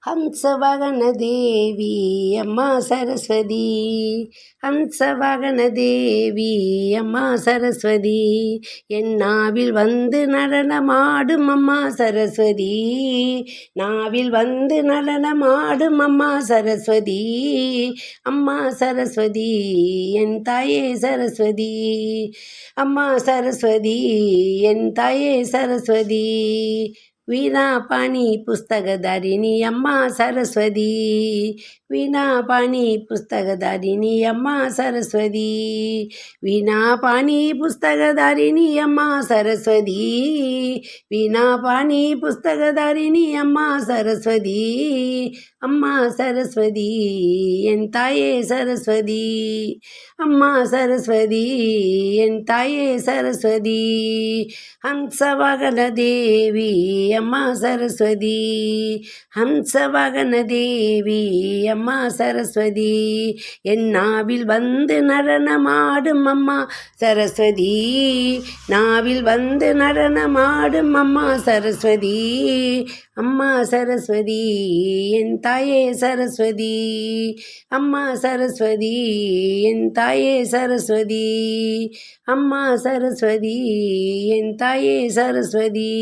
ஹம்சவாகன தேவி அம்மா சரஸ்வதி, ஹம்சவாகன தேவி அம்மா சரஸ்வதி, என் நாவில் வந்து நடனமாடும் அம்மா சரஸ்வதி, நாவில் வந்து நடனமாடும் அம்மா சரஸ்வதி, அம்மா சரஸ்வதி என் தாயே சரஸ்வதி, அம்மா சரஸ்வதி என் தாயே சரஸ்வதி, வீணா பாணி புஸ்தகதாரிணி அம்மா சரஸ்வதி, வீணா பாணி புஸ்தகதாரிணி அம்மா சரஸ்வதி, வீணா பாணி புஸ்தகதாரிணி அம்மா சரஸ்வதி, வீணா பாணி புஸ்தகதாரிணி அம்மா சரஸ்வதி, அம்மா சரஸ்வதி என் தாயே சரஸ்வதி, அம்மா சரஸ்வதி என் தாயே சரஸ்வதி, ஹம்சவாகன தேவி அம்மா சரஸ்வதி, ஹம்சவாகன தேவி அம்மா சரஸ்வதி, என் நாவில் வந்து நடனமாடும் அம்மா சரஸ்வதி, நாவில் வந்து நடனமாடும் அம்மா சரஸ்வதி, அம்மா சரஸ்வதி என் தாயே சரஸ்வதி, அம்மா சரஸ்வதி என் தாயே சரஸ்வதி, அம்மா சரஸ்வதி என் தாயே சரஸ்வதி.